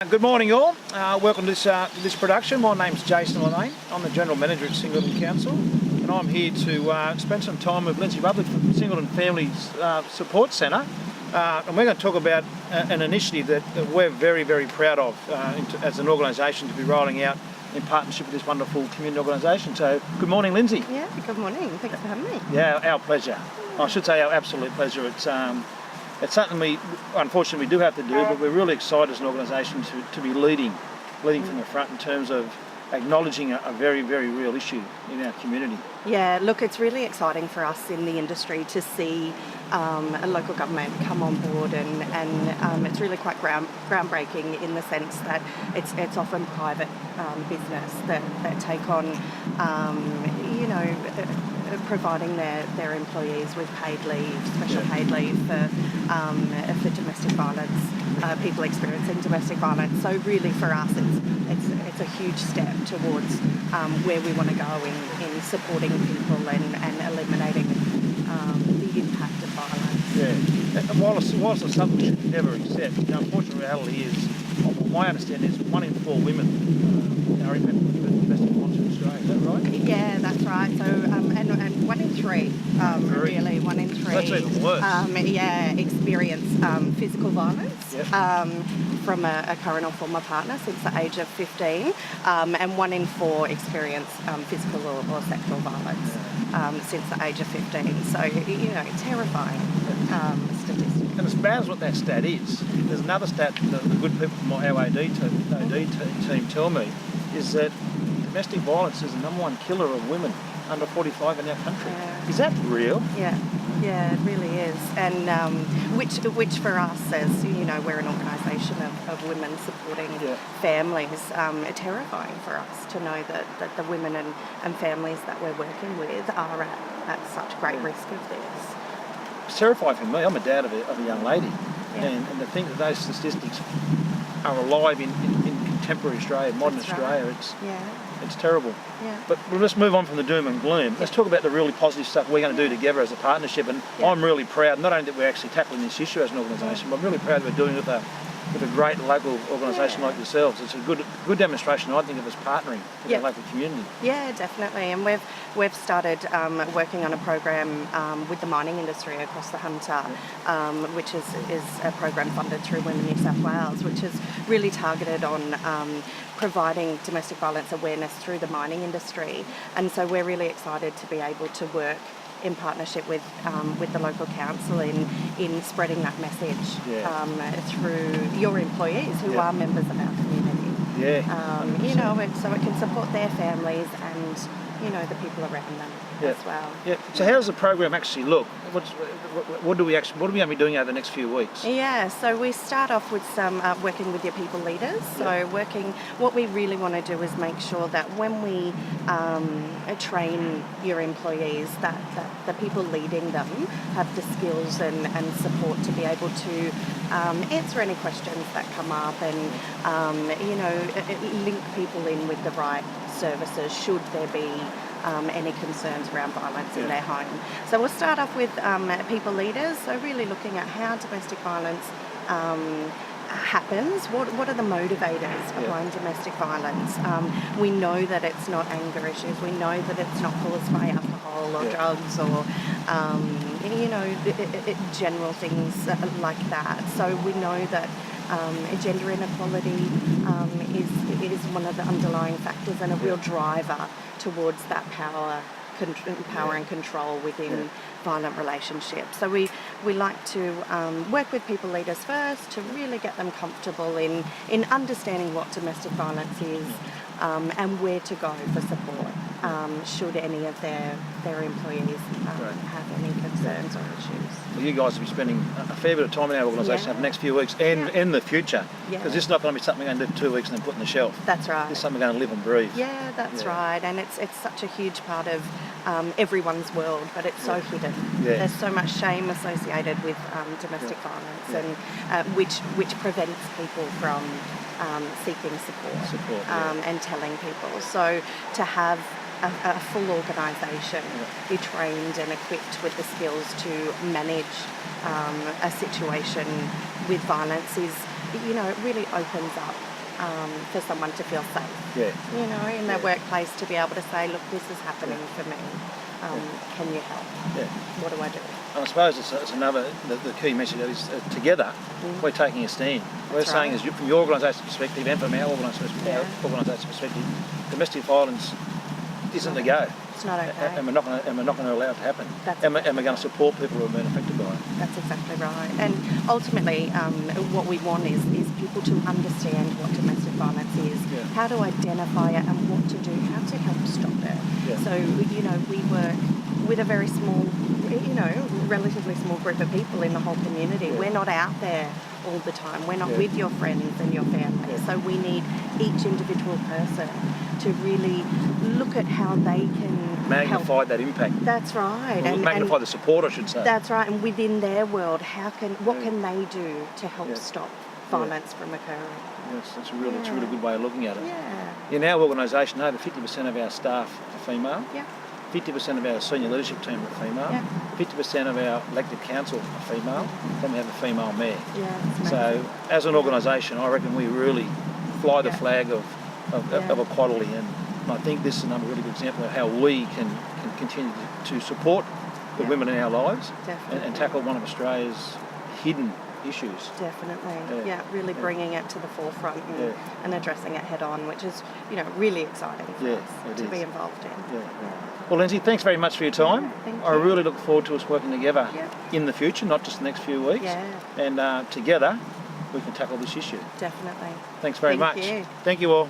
Good morning all, welcome to this production. My name's Jason Linnane. I'm the General Manager at Singleton Council and I'm here to spend some time with Lindsay Rutherford from Singleton Family Support Centre, and we're going to talk about an initiative that we're very, very proud of as an organisation to be rolling out in partnership with this wonderful community organisation. So good morning, Lindsay. Yeah, good morning, thanks for having me. Yeah, our pleasure. I should say our absolute pleasure. It's something we unfortunately do have to do, but we're really excited as an organisation to be leading from the front in terms of acknowledging a very, very real issue in our community. Yeah, look, it's really exciting for us in the industry to see a local government come on board, and it's really quite groundbreaking in the sense that it's often private business that take on, providing their employees with paid leave, special paid leave for domestic violence, people experiencing domestic violence. So really for us it's a huge step towards where we want to go in supporting people and eliminating the impact of violence. Yeah, and whilst it's something we should never accept, the unfortunate reality is, my understanding is 1 in 4 women are impacted with domestic violence in Australia. Is that right? Yeah, that's right. So and 1 in 3, really 1 in 3. So that's even worse. Experience physical violence. Yep. From a current or former partner since the age of 15, and 1 in 4 experience physical or sexual violence since the age of 15. So, terrifying statistics. And as bad as what that stat is, there's another stat that the good people from our AD team tell me, is that domestic violence is the #1 killer of women under 45 in our country. Yeah. Is that real? Yeah, it really is, and which for us, as we're an organisation of women supporting families. Terrifying for us to know that the women and families that we're working with are at such great risk of this. It's terrifying for me. I'm a dad of a young lady, and to think that those statistics are alive in contemporary Australia, modern Australia. It's terrible. Yeah. But we'll just move on from the doom and gloom. Let's talk about the really positive stuff we're going to do together as a partnership. And I'm really proud, not only that we're actually tackling this issue as an organisation, but I'm really proud that we're doing it with a great local organisation like yourselves. It's a good demonstration, I think, of us partnering with the local community. Yeah, definitely. And we've started working on a program with the mining industry across the Hunter, which is a program funded through Women New South Wales, which is really targeted on providing domestic violence awareness through the mining industry. And so we're really excited to be able to work in partnership with the local council in spreading that message through your employees who are members of our community. And so it can support their families and the people around them as well. Yeah. So how does the program actually look? What are we going to be doing over the next few weeks? Yeah. So we start off with some working with your people leaders. So what we really want to do is make sure that when we train your employees, that the people leading them have the skills and support to be able to answer any questions that come up and link people in with the right services should there be any concerns around violence in their home. So we'll start off with people leaders, so really looking at how domestic violence happens, what are the motivators behind domestic violence. We know that it's not anger issues, we know that it's not caused by alcohol or drugs or general things like that. So we know that gender inequality is one of the underlying factors and a real driver towards that power and control within violent relationships. So we like to work with people leaders first to really get them comfortable in understanding what domestic violence is and where to go for support should any of their employees have any concerns or issues. Well, you guys will be spending a fair bit of time in our organisation over the next few weeks and in the future, because this is not going to be something we're going to do 2 weeks and then put on the shelf. That's right. It's something we're going to live and breathe. Yeah, that's right. And it's such a huge part of everyone's world, but it's so hidden. Yeah. There's so much shame associated with domestic violence, and which prevents people from seeking support and telling people. So to have a full organisation be trained and equipped with the skills to manage a situation with violence is, it really opens up for someone to feel safe. In their workplace, to be able to say, look, this is happening for me. Can you help? What do I do? I suppose it's another, the key message is together we're taking a stand. We're saying is from your organisation's perspective and from our organisation's perspective, domestic violence isn't the go. It's not okay. And we're not going to allow it to happen. And we're going to support people who have been affected by it. That's exactly right. And ultimately, what we want is people to understand what domestic violence is, how to identify it and what to do, how to help stop it. So, we work with a very small, relatively small group of people in the whole community. We're not out there all the time. We're not with your friends and your family. So we need each individual person to really look at how they can magnify help. That impact. That's right. And magnify the support, I should say. That's right. And within their world, what can they do to help stop violence from occurring? Yes, it's a really good way of looking at it. Yeah. In our organisation, over 50% of our staff are female. 50% of our senior leadership team are female. 50% of our elected council are female. Then we have a female mayor. So as an organisation, I reckon we really fly the flag of equality, and I think this is another really good example of how we can continue to support the women in our lives and tackle one of Australia's hidden issues. Definitely, really bringing it to the forefront and addressing it head on, which is, really exciting for us to be involved in. Well, Lindsay, thanks very much for your time. Thank you. I really look forward to us working together in the future, not just the next few weeks. And together, we can tackle this issue. Definitely. Thanks very much. Thank you. Thank you all.